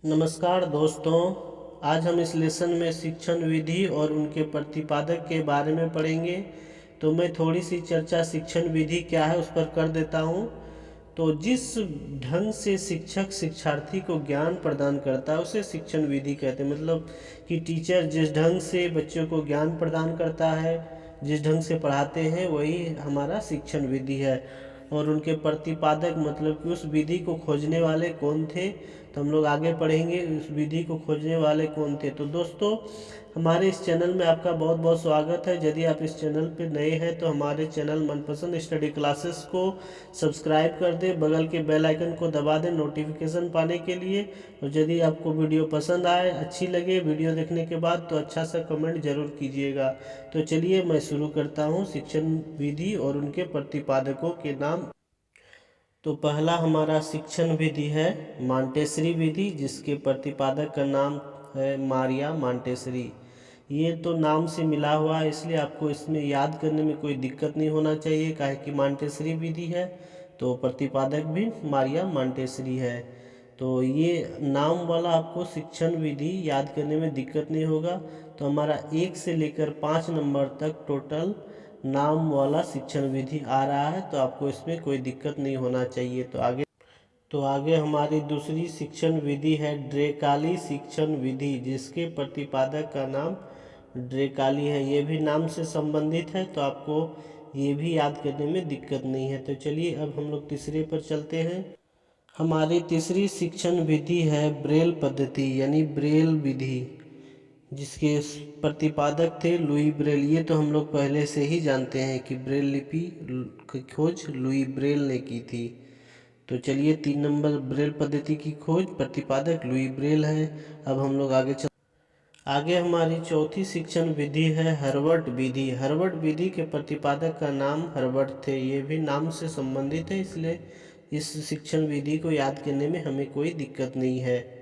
नमस्कार दोस्तों। आज हम इस लेसन में शिक्षण विधि और उनके प्रतिपादक के बारे में पढ़ेंगे। तो मैं थोड़ी सी चर्चा शिक्षण विधि क्या है उस पर कर देता हूँ। तो जिस ढंग से शिक्षक शिक्षार्थी को ज्ञान प्रदान करता है उसे शिक्षण विधि कहते हैं। मतलब कि टीचर जिस ढंग से बच्चों को ज्ञान प्रदान करता है, जिस ढंग से पढ़ाते हैं, वही हमारा शिक्षण विधि है। और उनके प्रतिपादक मतलब कि उस विधि को खोजने वाले कौन थे, तो हम लोग आगे पढ़ेंगे उस विधि को खोजने वाले कौन थे। तो दोस्तों, हमारे इस चैनल में आपका बहुत बहुत स्वागत है। यदि आप इस चैनल पर नए हैं तो हमारे चैनल मनपसंद स्टडी क्लासेस को सब्सक्राइब कर दें, बगल के बेल आइकन को दबा दें नोटिफिकेशन पाने के लिए। और यदि आपको वीडियो पसंद आए, अच्छी लगे वीडियो देखने के बाद, तो अच्छा सा कमेंट जरूर कीजिएगा। तो चलिए मैं शुरू करता हूँ शिक्षण विधि और उनके प्रतिपादकों के नाम। तो पहला हमारा शिक्षण विधि है मांटेसरी विधि, जिसके प्रतिपादक का नाम है मारिया मांटेसरी। ये तो नाम से मिला हुआ है, इसलिए आपको इसमें याद करने में कोई दिक्कत नहीं होना चाहिए, काहे कि मांटेसरी विधि है तो प्रतिपादक भी मारिया मांटेसरी है। तो ये नाम वाला आपको शिक्षण विधि याद करने में दिक्कत नहीं होगा। तो हमारा 1 से लेकर 5 नंबर तक टोटल नाम वाला शिक्षण विधि आ रहा है, तो आपको इसमें कोई दिक्कत नहीं होना चाहिए। तो आगे हमारी दूसरी शिक्षण विधि है ड्रेकाली शिक्षण विधि, जिसके प्रतिपादक का नाम ड्रेकाली है। ये भी नाम से संबंधित है, तो आपको ये भी याद करने में दिक्कत नहीं है। तो चलिए अब हम लोग तीसरे पर चलते हैं। हमारी तीसरी शिक्षण विधि है ब्रेल पद्धति यानी ब्रेल विधि, जिसके प्रतिपादक थे लुई ब्रेल। ये तो हम लोग पहले से ही जानते हैं कि ब्रेल लिपि की खोज लुई ब्रेल ने की थी। तो चलिए 3 नंबर ब्रेल पद्धति की खोज प्रतिपादक लुई ब्रेल है। अब हम लोग आगे हमारी चौथी शिक्षण विधि है हर्बर्ट विधि। हर्बर्ट विधि के प्रतिपादक का नाम हर्बर्ट थे। ये भी नाम से संबंधित है, इसलिए इस शिक्षण विधि को याद करने में हमें कोई दिक्कत नहीं है।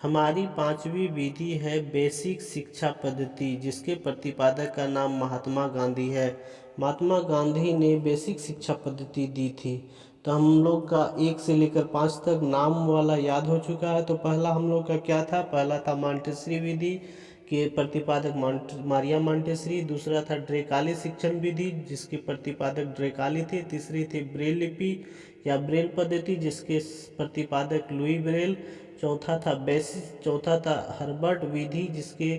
हमारी पांचवी विधि है बेसिक शिक्षा पद्धति, जिसके प्रतिपादक का नाम महात्मा गांधी है। महात्मा गांधी ने बेसिक शिक्षा पद्धति दी थी। तो हम लोग का 1 से लेकर 5 तक नाम वाला याद हो चुका है। तो पहला हम लोग का क्या था? पहला था मांटेसरी विधि के प्रतिपादक मारिया मांटेसरी। दूसरा था ड्रेकाली शिक्षण विधि, जिसके प्रतिपादक ड्रेकाली थे। तीसरी थी ब्रेल लिपि या ब्रेल पद्धति, जिसके प्रतिपादक लुई ब्रेल। चौथा था हर्बर्ट विधि, जिसके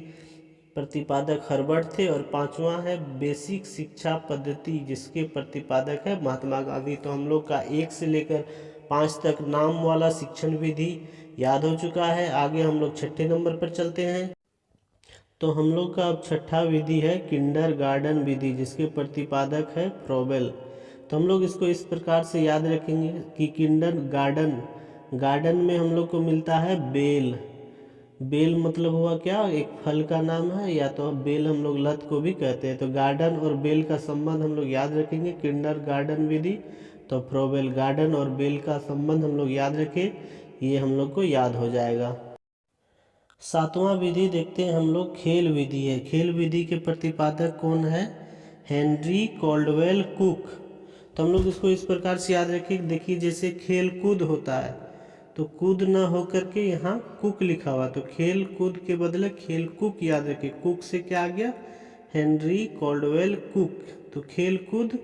प्रतिपादक हर्बर्ट थे। और पांचवा है बेसिक शिक्षा पद्धति, जिसके प्रतिपादक है महात्मा गांधी। तो हम लोग का 1 से लेकर 5 तक नाम वाला शिक्षण विधि याद हो चुका है। आगे हम लोग छठे नंबर पर चलते हैं। तो हम लोग का अब छठा विधि है किंडर गार्डन विधि, जिसके प्रतिपादक है फ्रोबेल। तो हम लोग इसको इस प्रकार से याद रखेंगे कि किंडर गार्डन में हम लोग को मिलता है बेल। बेल मतलब हुआ क्या? एक फल का नाम है, या तो बेल हम लोग लत को भी कहते हैं। तो गार्डन और बेल का संबंध हम लोग याद रखेंगे किंडर गार्डन विधि। तो फ्रोबेल गार्डन और बेल का संबंध हम लोग याद रखें, ये हम लोग को याद हो जाएगा। सातवां विधि देखते हैं हम लोग खेल विधि है। खेल विधि के प्रतिपादक कौन है? Henry Caldwell cook. तो हम लोग इसको इस प्रकार से याद रखें, देखिए जैसे खेल कूद होता है तो कूद ना होकर के यहाँ कुक लिखा हुआ, तो खेल कूद के बदले खेल कुक याद रखें। कुक से क्या आ गया? Henry Caldwell cook. तो खेल कूद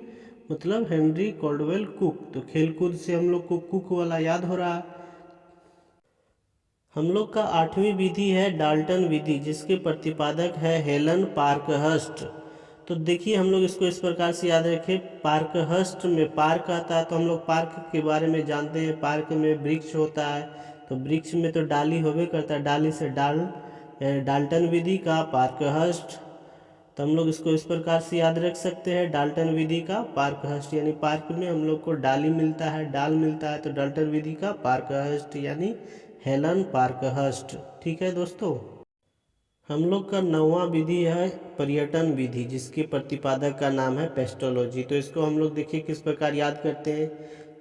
मतलब हेनरी कॉल्डवेल कुक। तो खेल कूद से हम लोग को कुक वाला याद हो रहा है। हम लोग का आठवीं विधि है डाल्टन विधि, जिसके प्रतिपादक है हेलन पार्कहर्स्ट। तो देखिए हम लोग इसको इस प्रकार से याद रखें, पार्कहर्स्ट में पार्क आता है, तो हम लोग पार्क के बारे में जानते हैं। पार्क में वृक्ष होता है, तो वृक्ष में तो डाली होवे करता है, डाली से डाल्टन विधि का पार्कहर्स्ट। तो हम लोग इसको इस प्रकार से याद रख सकते हैं, डाल्टन विधि का पार्कहर्स्ट यानी पार्क में हम लोग को डाली मिलता है, डाल मिलता है, तो डाल्टन विधि का पार्कहर्स्ट यानी हेलन पार्कहर्स्ट। ठीक है दोस्तों। हम लोग का 9वां विधि है पर्यटन विधि, जिसके प्रतिपादक का नाम है पेस्टोलॉजी। तो इसको हम लोग देखिए किस प्रकार याद करते हैं।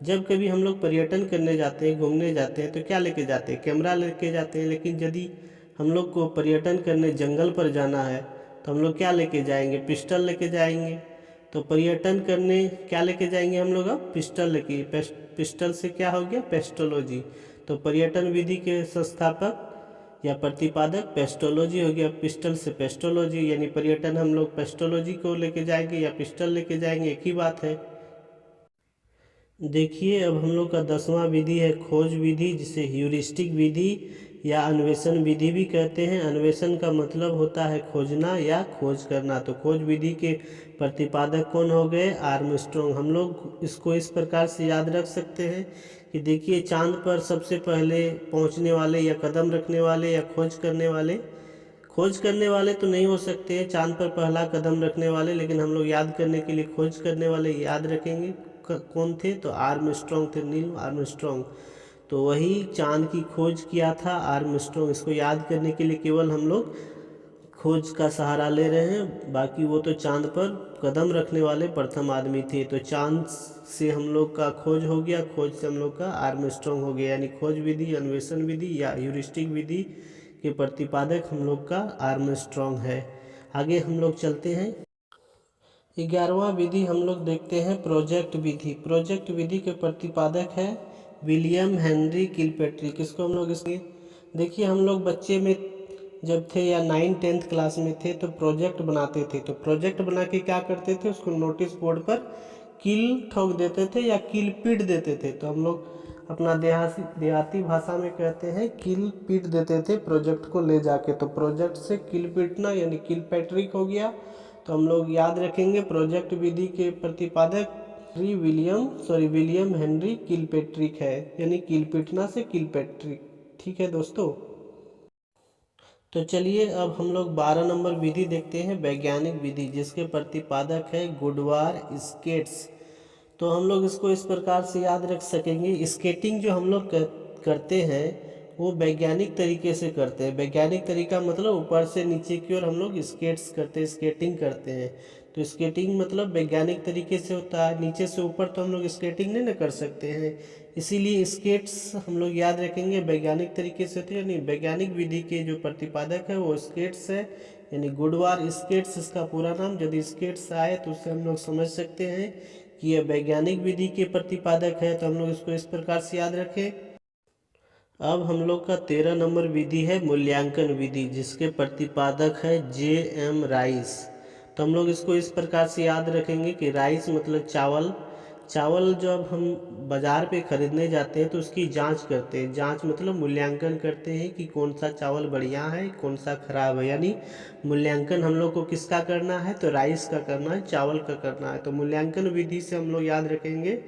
जब कभी हम लोग पर्यटन करने जाते हैं, घूमने जाते हैं, तो क्या लेके जाते हैं? कैमरा लेके जाते हैं। लेकिन यदि हम लोग को पर्यटन करने जंगल पर जाना है तो हम लोग क्या लेके जाएंगे? पिस्टल लेके जाएंगे। तो पर्यटन करने क्या लेके जाएंगे हम लोग? अब पिस्टल लेके। पिस्टल से क्या हो गया? पेस्टोलॉजी। तो पर्यटन विधि के संस्थापक या प्रतिपादक पेस्टोलॉजी हो गया, पिस्टल से पेस्टोलॉजी, यानी पर्यटन हम लोग पेस्टोलॉजी को लेके जाएंगे या पिस्टल लेके जाएंगे, एक ही बात है। देखिए अब हम लोग का 10वां विधि है खोज विधि, जिसे ह्यूरिस्टिक विधि या अन्वेषण विधि भी कहते हैं। अन्वेषण का मतलब होता है खोजना या खोज करना। तो खोज विधि के प्रतिपादक कौन हो गए? आर्मस्ट्रॉन्ग। हम लोग इसको इस प्रकार से याद रख सकते हैं कि देखिए चांद पर सबसे पहले पहुंचने वाले या कदम रखने वाले या खोज करने वाले तो नहीं हो सकते हैं चांद पर पहला कदम रखने वाले, लेकिन हम लोग याद करने के लिए खोज करने वाले याद रखेंगे। कौन थे? तो आर्मस्ट्रॉन्ग थे, नील आर्मस्ट्रॉन्ग। तो वही चांद की खोज किया था आर्मस्ट्रॉन्ग। इसको याद करने के लिए केवल हम लोग खोज का सहारा ले रहे हैं, बाकी वो तो चांद पर कदम रखने वाले प्रथम आदमी थे। तो चांद से हम लोग का खोज हो गया, खोज से हम लोग का आर्मस्ट्रॉन्ग हो गया, यानी खोज विधि, अन्वेषण विधि या ह्यूरिस्टिक विधि के प्रतिपादक हम लोग का आर्मस्ट्रॉन्ग है। आगे हम लोग चलते हैं। 11वां विधि हम लोग देखते हैं प्रोजेक्ट विधि। प्रोजेक्ट विधि के प्रतिपादक है विलियम हेनरी किलपैट्रिक। इसको हम लोग इसलिए देखिए, हम लोग बच्चे में जब थे या 9th-10th क्लास में थे तो प्रोजेक्ट बनाते थे। तो प्रोजेक्ट बना के क्या करते थे, उसको नोटिस बोर्ड पर कील ठोक देते थे या कील पीट देते थे। तो हम लोग अपना देहाती भाषा में कहते हैं कील पीट देते थे प्रोजेक्ट को ले जाके। तो प्रोजेक्ट से कील पीटना यानी किलपैट्रिक हो गया। तो हम लोग याद रखेंगे प्रोजेक्ट विधि के प्रतिपादक विलियम हेनरी किलपैट्रिक है, यानी कील पीटना से किलपैट्रिक। ठीक है दोस्तों। तो चलिए अब हम लोग 12 नंबर विधि देखते हैं वैज्ञानिक विधि, जिसके प्रतिपादक है गुडवार स्केट्स। तो हम लोग इसको इस प्रकार से याद रख सकेंगे, स्केटिंग जो हम लोग करते हैं वो वैज्ञानिक तरीके से करते हैं। वैज्ञानिक तरीका मतलब ऊपर से नीचे की ओर हम लोग स्केटिंग करते हैं। तो स्केटिंग मतलब वैज्ञानिक तरीके से होता है, नीचे से ऊपर तो हम लोग स्केटिंग नहीं ना कर सकते हैं, इसीलिए स्केट्स हम लोग याद रखेंगे वैज्ञानिक तरीके से होते हैं। यानी वैज्ञानिक विधि के जो प्रतिपादक है वो स्केट्स है, यानी गुडवार स्केट्स इसका पूरा नाम। यदि स्केट्स आए तो उससे हम लोग समझ सकते हैं कि यह वैज्ञानिक विधि के प्रतिपादक है। तो हम लोग इसको इस प्रकार से याद रखें। अब हम लोग का 13 नंबर विधि है मूल्यांकन विधि, जिसके प्रतिपादक है J.M. राइस। तो हम लोग इसको इस प्रकार से याद रखेंगे कि राइस मतलब चावल। चावल जब हम बाज़ार पे ख़रीदने जाते हैं तो उसकी जांच करते हैं। जांच मतलब मूल्यांकन करते हैं कि कौन सा चावल बढ़िया है, कौन सा खराब है। यानी मूल्यांकन हम लोग को किसका करना है? तो राइस का करना है, चावल का करना है। तो मूल्यांकन विधि से हम लोग याद रखेंगे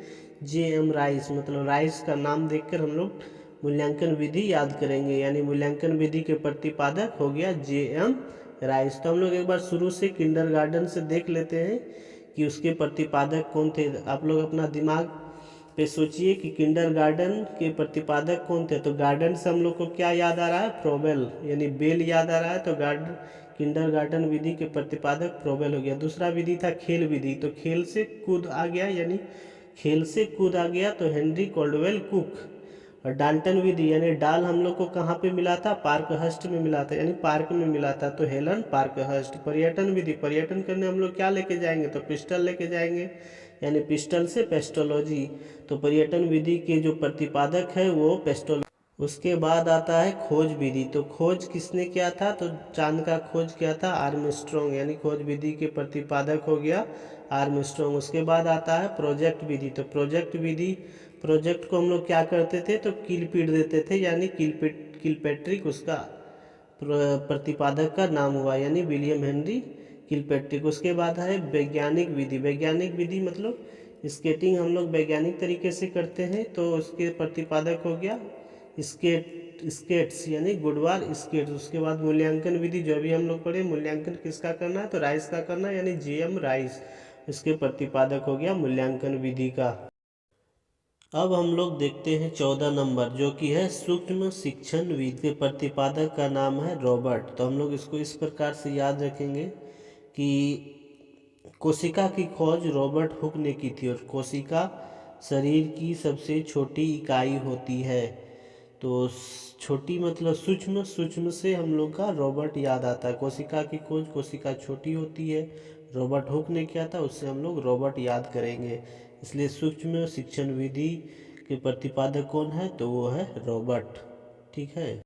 J.M. राइस, मतलब राइस का नाम देखकर हम लोग मूल्यांकन विधि याद करेंगे। यानी मूल्यांकन विधि के प्रतिपादक हो गया J.M. राइस। तो हम लोग एक बार शुरू से किंडरगार्टन से देख लेते हैं कि उसके प्रतिपादक कौन थे। आप लोग अपना दिमाग पे सोचिए कि किंडरगार्टन के प्रतिपादक कौन थे। तो गार्डन से हम लोग को क्या याद आ रहा है? प्रोबेल, यानी बेल याद आ रहा है। तो किंडरगार्टन विधि के प्रतिपादक प्रोबेल हो गया। दूसरा विधि था खेल विधि। तो खेल से कूद आ गया, यानी खेल से कूद आ गया तो हेनरी कॉल्डवेल कुक। और डाल्टन विधि, यानी डाल हम लोग को कहाँ पे मिला था? पार्कहर्स्ट में मिला था, यानी पार्क में मिला था। तो हेलन पार्कहर्स्ट। पर्यटन विधि, पर्यटन करने हम लोग क्या लेके जाएंगे? तो पिस्टल लेके जाएंगे, यानी पिस्टल से पेस्टोलॉजी। तो पर्यटन विधि के जो प्रतिपादक है वो पेस्टोलॉजी। उसके बाद आता है खोज विधि। तो खोज किसने किया था? तो चांद का खोज किया था आर्मस्ट्रॉन्ग, यानी खोज विधि के प्रतिपादक हो गया आर्मस्ट्रॉन्ग। उसके बाद आता है प्रोजेक्ट विधि। तो प्रोजेक्ट को हम लोग क्या करते थे? तो कील पीट देते थे, यानी किलपैट्रिक उसका प्रतिपादक का नाम हुआ, यानी विलियम हेनरी किलपैट्रिक। उसके बाद है वैज्ञानिक विधि। वैज्ञानिक विधि मतलब स्केटिंग हम लोग वैज्ञानिक तरीके से करते हैं, तो उसके प्रतिपादक हो गया स्केट्स, यानी गुडवार स्केट्स। उसके बाद मूल्यांकन विधि, जो अभी हम लोग पढ़े, मूल्यांकन किसका करना है? तो राइस का करना है, यानी J.M. राइस। इसके प्रतिपादक हो गया मूल्यांकन विधि का। अब हम लोग देखते हैं 14 नंबर, जो कि है सूक्ष्म शिक्षण विधि के प्रतिपादक का नाम है रॉबर्ट। तो हम लोग इसको इस प्रकार से याद रखेंगे कि कोशिका की खोज रॉबर्ट हुक ने की थी, और कोशिका शरीर की सबसे छोटी इकाई होती है। तो छोटी मतलब सूक्ष्म, सूक्ष्म से हम लोग का रॉबर्ट याद आता है। कोशिका की खोज, कोशिका छोटी होती है, रॉबर्ट हुक ने किया था, उससे हम लोग रॉबर्ट याद करेंगे। इसलिए सूक्ष्म शिक्षण विधि इसके प्रतिपादक कौन है? तो वो है रॉबर्ट। ठीक है।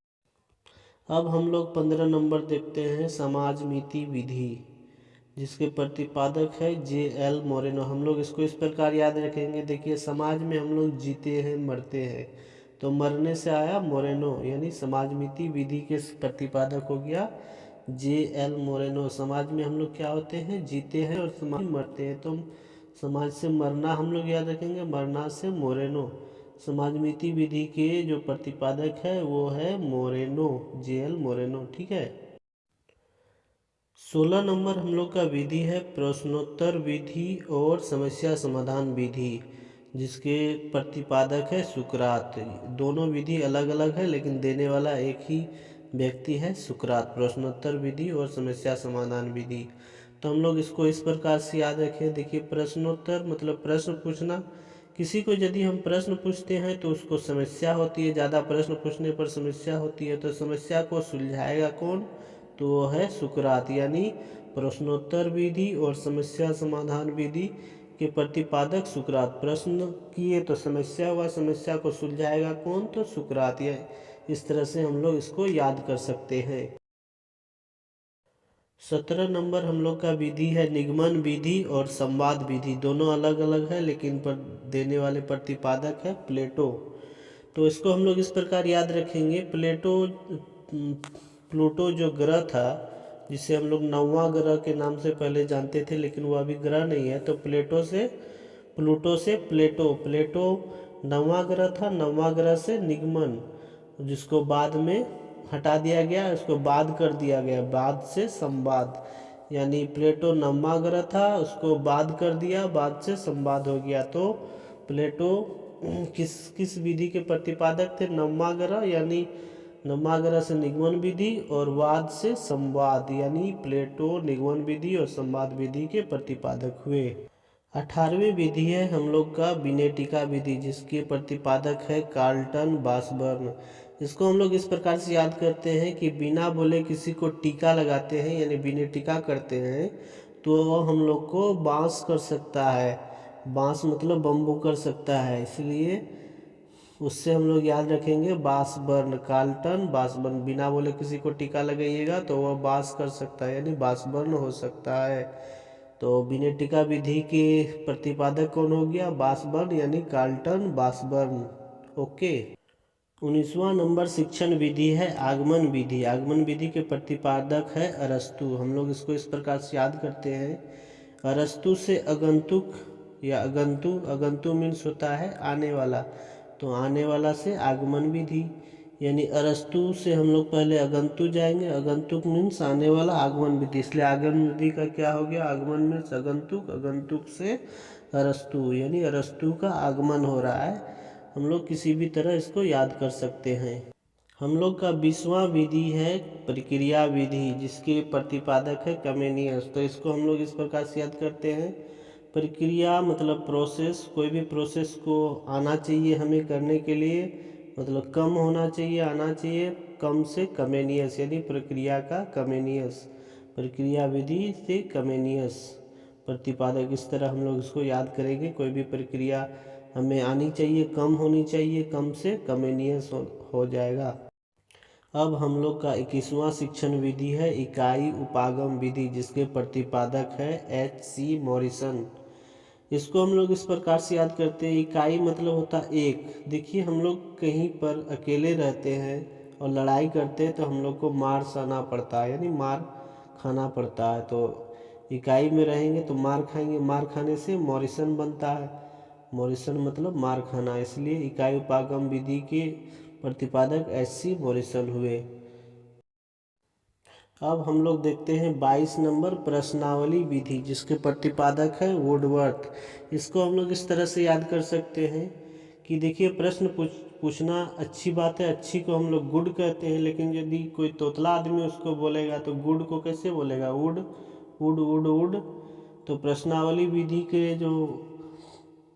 अब हम लोग 15 नंबर देखते हैं समाजमिति विधि, जिसके प्रतिपादक है J.L. मोरेनो। हम लोग इसको इस प्रकार याद रखेंगे। देखिए, समाज में हम लोग जीते हैं, मरते हैं, तो मरने से आया मोरेनो, यानी समाजमिति विधि के प्रतिपादक हो गया J.L. मोरेनो। समाज में हम लोग क्या होते हैं? जीते हैं, और समाज में मरते हैं, तो समाज से मरना हम लोग याद रखेंगे, मरना से मोरेनो। समाजमिति विधि के जो प्रतिपादक है वो है मोरेनो, J.L. मोरेनो। ठीक है। 16 नंबर हम लोग का विधि है प्रश्नोत्तर विधि और समस्या समाधान विधि, जिसके प्रतिपादक है सुकरात। दोनों विधि अलग अलग है, लेकिन देने वाला एक ही व्यक्ति है, सुकरात। प्रश्नोत्तर विधि और समस्या समाधान विधि, तो हम लोग इसको इस प्रकार से याद रखें। देखिए, प्रश्नोत्तर मतलब प्रश्न पूछना। किसी को यदि हम प्रश्न पूछते हैं तो उसको समस्या होती है, ज़्यादा प्रश्न पूछने पर समस्या होती है, तो समस्या को सुलझाएगा कौन? तो वो है सुकरात। यानी प्रश्नोत्तर विधि और समस्या समाधान विधि के प्रतिपादक सुकरात। प्रश्न किए तो समस्या हुआ, समस्या को सुलझाएगा कौन? तो सुकरात। यह इस तरह से हम लोग इसको याद कर सकते हैं। 17 नंबर हम लोग का विधि है निगमन विधि और संवाद विधि। दोनों अलग अलग है, लेकिन पर देने वाले प्रतिपादक है प्लेटो। तो इसको हम लोग इस प्रकार याद रखेंगे। प्लूटो जो ग्रह था, जिसे हम लोग 9वां ग्रह के नाम से पहले जानते थे, लेकिन वो अभी ग्रह नहीं है, तो प्लूटो से प्लेटो 9वां ग्रह था। 9वां ग्रह से निगमन, जिसको बाद में हटा दिया गया, उसको बाद कर दिया गया, बाद से संवाद। यानी प्लेटो 9वां ग्रह था, उसको बाद कर दिया, बाद से संवाद हो गया। तो प्लेटो किस विधि के प्रतिपादक थे? 9वां ग्रह, यानी 9वां ग्रह से निगमन विधि, और वाद से संवाद, यानी प्लेटो निगमन विधि और संवाद विधि के प्रतिपादक हुए। 18वीं विधि है हम लोग का विनेटिका विधि, जिसके प्रतिपादक है कार्लटन बासबर्न। इसको हम लोग इस प्रकार से याद करते हैं कि बिना बोले किसी को टीका लगाते हैं, यानी विनेटिका करते हैं, तो हम लोग को बांस कर सकता है। बांस मतलब बम्बू कर सकता है, इसलिए उससे हम लोग याद रखेंगे बासबर्न, कार्लटन बासबर्न। बिना बोले किसी को टीका लगाइएगा तो वह बांस कर सकता है, यानी बासबर्न हो सकता है। तो विनेटिका विधि के प्रतिपादक कौन हो गया? बासबर्न, यानी कार्लटन बासबर्न। ओके। 19वां नंबर शिक्षण विधि है आगमन विधि। आगमन विधि के प्रतिपादक है अरस्तु। हम लोग इसको इस प्रकार से याद करते हैं। अरस्तु से अगंतुक या अगंतु मीन्स होता है आने वाला, तो आने वाला से आगमन विधि, यानी अरस्तु से हम लोग पहले अगंतु जाएंगे। अगंतुक मीन्स आने वाला, आगमन विधि, इसलिए आगमन विधि का क्या हो गया? आगमन मीन्स अगंतुक, अगंतुक से अरस्तु, यानी अरस्तु का आगमन हो रहा है। हम लोग किसी भी तरह इसको याद कर सकते हैं। हम लोग का 20वां विधि है प्रक्रिया विधि, जिसके प्रतिपादक है कमेनियस। तो इसको हम लोग इस प्रकार से याद करते हैं। प्रक्रिया मतलब प्रोसेस, कोई भी प्रोसेस को आना चाहिए हमें करने के लिए, मतलब कम होना चाहिए, आना चाहिए कम से कमेनियस, यानी प्रक्रिया का कमेनियस। प्रक्रिया विधि से कमेनियस प्रतिपादक, इस तरह हम लोग इसको याद करेंगे। कोई भी प्रक्रिया हमें आनी चाहिए, कम होनी चाहिए, कम से कमेनियस हो जाएगा। अब हम लोग का 21वां शिक्षण विधि है इकाई उपागम विधि, जिसके प्रतिपादक है H.C. मॉरिसन। इसको हम लोग इस प्रकार से याद करते हैं। इकाई मतलब होता एक। देखिए, हम लोग कहीं पर अकेले रहते हैं और लड़ाई करते हैं, तो हम लोग को मार सहना पड़ता है, यानी मार खाना पड़ता है। तो इकाई में रहेंगे तो मार खाएंगे, मार खाने से मॉरिसन बनता है। मॉरिसन मतलब मार खाना, इसलिए इकाई उपागम विधि के प्रतिपादक H.C. मॉरिसन हुए। अब हम लोग देखते हैं 22 नंबर प्रश्नावली विधि, जिसके प्रतिपादक है वुडवर्थ। इसको हम लोग इस तरह से याद कर सकते हैं कि देखिए, प्रश्न पूछना अच्छी बात है, अच्छी को हम लोग गुड कहते हैं, लेकिन यदि कोई तोतला आदमी उसको बोलेगा तो गुड को कैसे बोलेगा? Would would would would. तो प्रश्नावली विधि के जो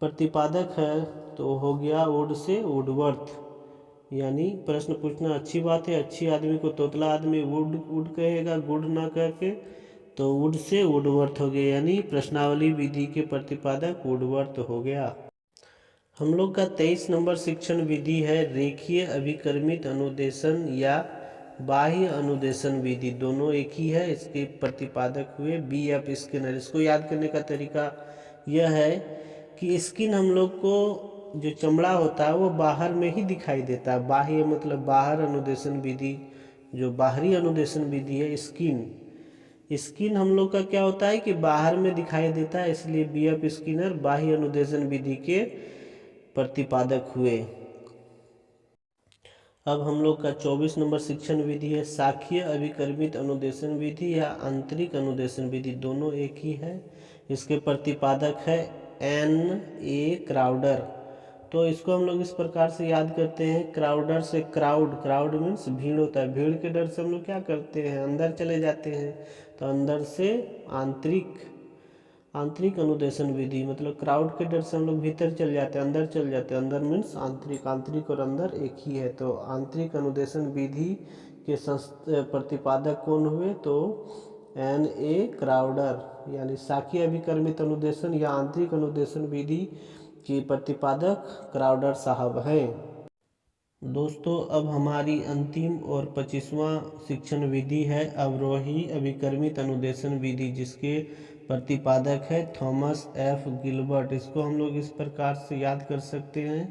प्रतिपादक है तो हो गया वुड से वुडवर्थ। यानी प्रश्न पूछना अच्छी बात है, अच्छी आदमी को तोतला आदमी वुड वुड कहेगा, गुड ना कह के, तो वुड से वुडवर्थ हो गया, यानी प्रश्नावली विधि के प्रतिपादक वुडवर्थ हो गया। हम लोग का 23 नंबर शिक्षण विधि है रेखीय अभिकर्मित अनुदेशन या बाह्य अनुदेशन विधि। दोनों एक ही है। इसके प्रतिपादक हुए BF स्किनर। इसको याद करने का तरीका यह है कि स्किन हम लोग को जो चमड़ा होता है वो बाहर में ही दिखाई देता है। बाह्य मतलब बाहर अनुदेशन विधि, जो बाहरी अनुदेशन विधि है स्किन हम लोग का क्या होता है कि बाहर में दिखाई देता है, इसलिए BF स्किनर बाह्य अनुदेशन विधि के प्रतिपादक हुए। अब हम लोग का 24 नंबर शिक्षण विधि है शाखीय अभिकर्मित अनुदेशन विधि या आंतरिक अनुदेशन विधि। दोनों एक ही है। इसके प्रतिपादक है N.A. क्राउडर। तो इसको हम लोग इस प्रकार से याद करते हैं, क्राउडर से क्राउड मीन्स भीड़ होता है। भीड़ के डर से हम लोग क्या करते हैं, अंदर चले जाते हैं। तो अंदर से आंतरिक अनुदेशन विधि मतलब क्राउड के डर से हम लोग भीतर चल जाते हैं, अंदर चल जाते हैं। अंदर मीन्स आंतरिक और अंदर एक ही है। तो आंतरिक अनुदेशन विधि के प्रतिपादक कौन हुए, तो N.A. क्राउडर। यानी शाखीय अभिकर्मित अनुदेशन या आंतरिक अनुदेशन विधि के प्रतिपादक क्राउडर साहब हैं। दोस्तों अब हमारी अंतिम और 25वां शिक्षण विधि है अवरोही अभिकर्मित अनुदेशन विधि, जिसके प्रतिपादक है थॉमस F. गिलबर्ट। इसको हम लोग इस प्रकार से याद कर सकते हैं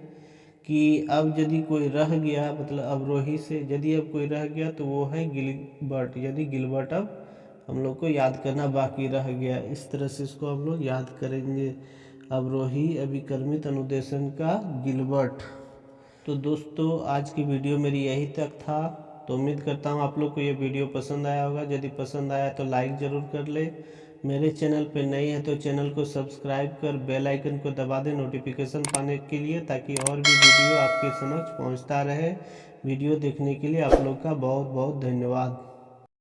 कि अब यदि कोई रह गया मतलब अवरोही से यदि अब कोई रह गया तो वो है गिलबर्ट, यानी गिलबर्ट अब हम लोग को याद करना बाकी रह गया। इस तरह से इसको हम लोग याद करेंगे, अवरोही अभिकर्मित अनुदेशन का गिलबर्ट। तो दोस्तों आज की वीडियो मेरी यही तक था। तो उम्मीद करता हूँ आप लोग को ये वीडियो पसंद आया होगा। यदि पसंद आया तो लाइक ज़रूर कर ले। मेरे चैनल पे नए हैं तो चैनल को सब्सक्राइब कर बेल आइकन को दबा दें नोटिफिकेशन पाने के लिए, ताकि और भी वीडियो आपके समक्ष पहुंचता रहे। वीडियो देखने के लिए आप लोग का बहुत बहुत धन्यवाद।